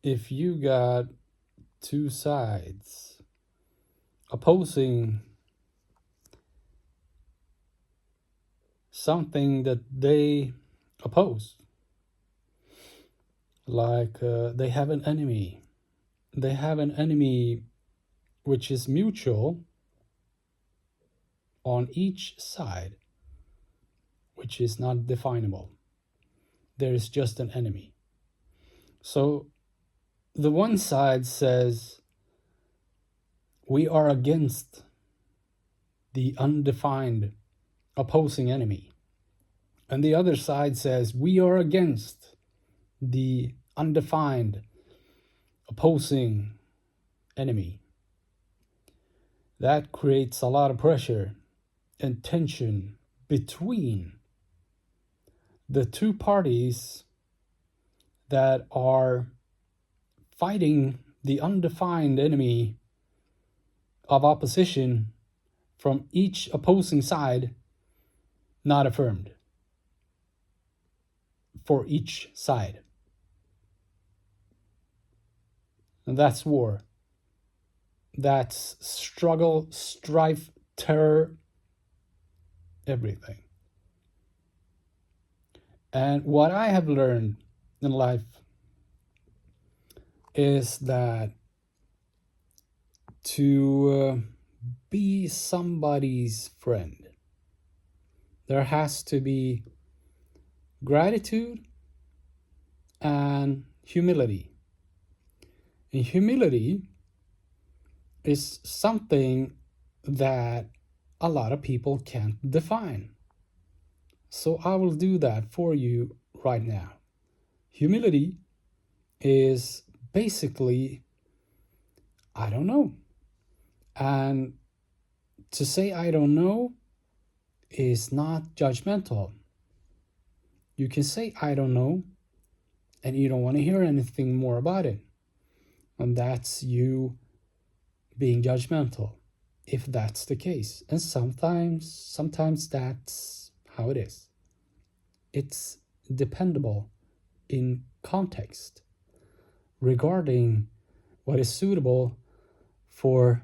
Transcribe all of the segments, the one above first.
if you got two sides opposing something that they oppose, like they have an enemy. They have an enemy which is mutual on each side, which is not definable. There is just an enemy. So the one side says, we are against the undefined opposing enemy. And the other side says, we are against the undefined opposing enemy. That creates a lot of pressure and tension between the two parties that are fighting the undefined enemy of opposition from each opposing side, not affirmed for each side. And that's war. That's struggle, strife, terror, everything. And what I have learned in life is that to be somebody's friend, there has to be gratitude and humility. And humility is something that a lot of people can't define. So I will do that for you right now. Humility is basically, I don't know. And to say I don't know is not judgmental. You can say I don't know and you don't want to hear anything more about it. And that's you being judgmental, if that's the case. And sometimes that's how it is. It's dependable in context regarding what is suitable for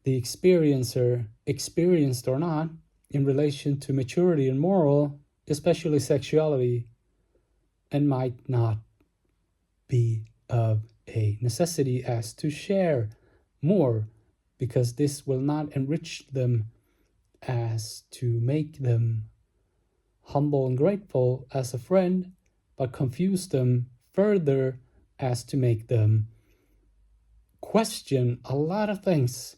the experiencer, experienced or not, in relation to maturity and moral, especially sexuality, and might not be of a necessity as to share more, because this will not enrich them as to make them humble and grateful as a friend, but confuse them further as to make them question a lot of things,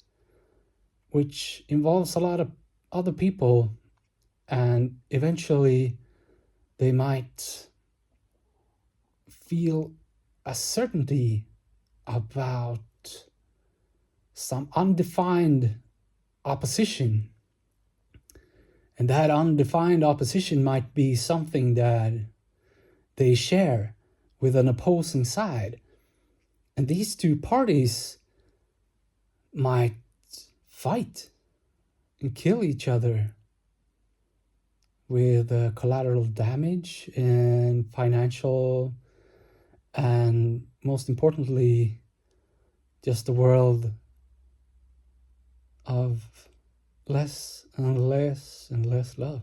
which involves a lot of other people, and eventually they might feel a certainty about some undefined opposition. And that undefined opposition might be something that they share with an opposing side. And these two parties might fight and kill each other with collateral damage and financial, and most importantly, just a world of less and less and less love.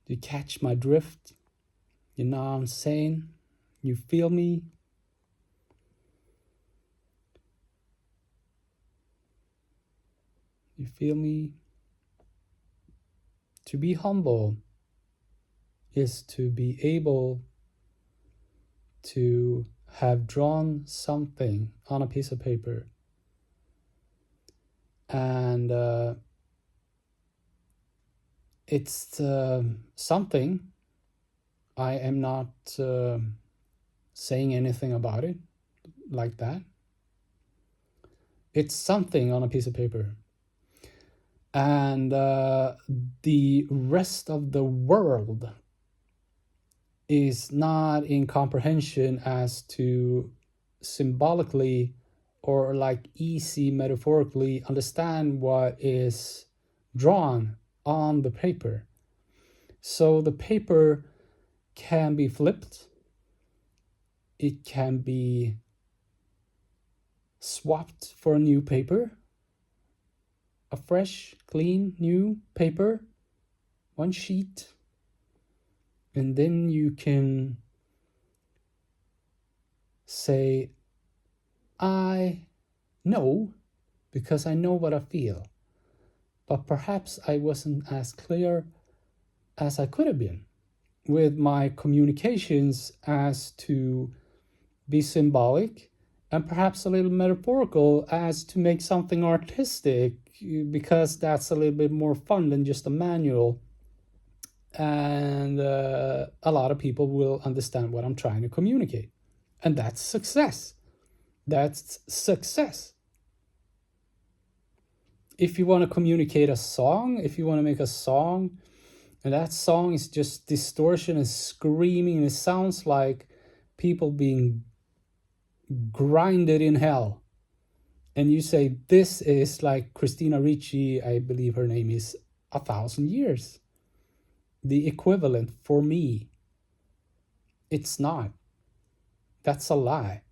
Do you catch my drift? You know what I'm saying? You feel me? You feel me? To be humble is to be able to have drawn something on a piece of paper, and it's something. I am not saying anything about it like that. It's something on a piece of paper, and the rest of the world is not in comprehension as to symbolically or like easy metaphorically understand what is drawn on the paper. So the paper can be flipped. It can be swapped for a new paper. A fresh, clean, new paper. One sheet. And then you can say, I know, because I know what I feel. But perhaps I wasn't as clear as I could have been with my communications as to be symbolic and perhaps a little metaphorical as to make something artistic, because that's a little bit more fun than just a manual. And a lot of people will understand what I'm trying to communicate. And that's success. That's success. If you want to communicate a song, if you want to make a song, and that song is just distortion and screaming, and it sounds like people being grinded in hell. And you say, this is like Christina Ricci, I believe her name is, 1,000 years. The equivalent for me. It's not. That's a lie.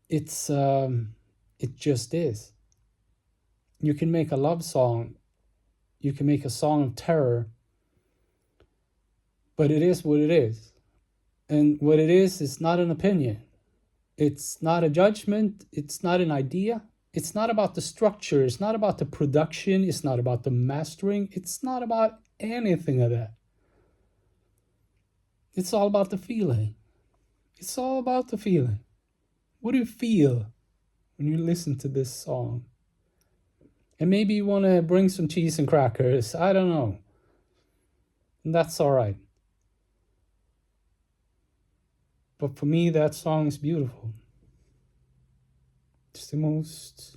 It just is. You can make a love song. You can make a song of terror. But it is what it is. And what it is not an opinion. It's not a judgment. It's not an idea. It's not about the structure. It's not about the production. It's not about the mastering. It's not about anything of that. It's all about the feeling. It's all about the feeling. What do you feel when you listen to this song? And maybe you want to bring some cheese and crackers. I don't know. And that's all right. But for me, that song is beautiful. It's the most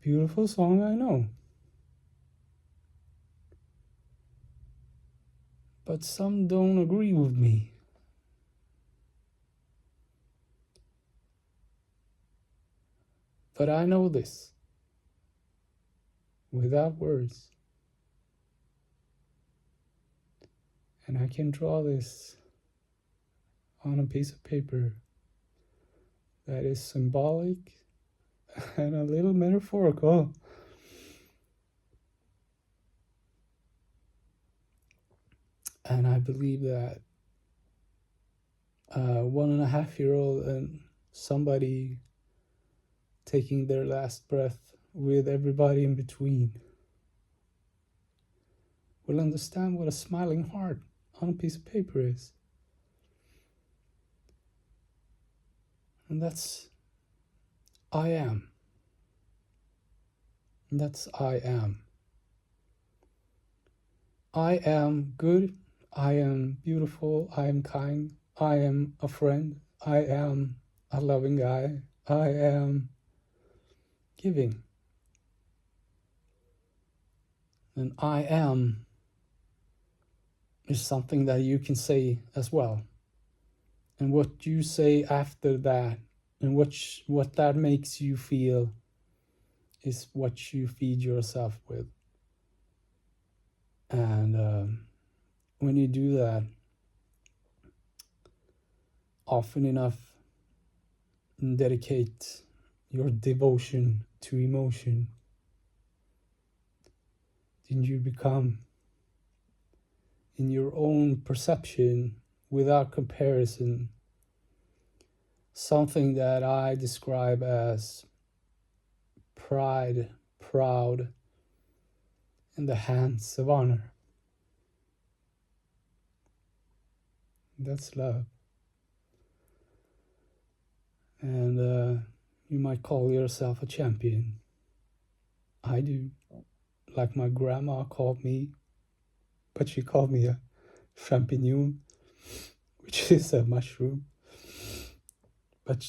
beautiful song I know. But some don't agree with me. But I know this. Without words. And I can draw this on a piece of paper that is symbolic and a little metaphorical. And I believe that a 1.5-year-old and somebody taking their last breath with everybody in between will understand what a smiling heart on a piece of paper is. And that's I am. And that's I am. I am good. I am beautiful. I am kind. I am a friend. I am a loving guy. I am giving. And I am is something that you can say as well. And what you say after that, and what that makes you feel, is what you feed yourself with. And when you do that often enough, and dedicate your devotion to emotion, then you become, in your own perception, without comparison, something that I describe as pride, proud, in the hands of honor. That's love. And you might call yourself a champion. I do. Like my grandma called me, but she called me a champignon, which is a mushroom. But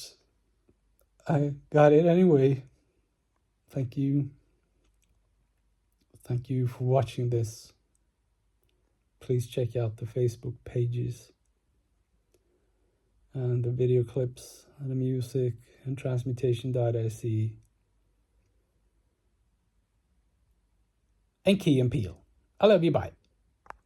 I got it anyway. Thank you. Thank you for watching this. Please check out the Facebook pages and the video clips and the music and Transmutation.se and Key and Peele. I love you. Bye.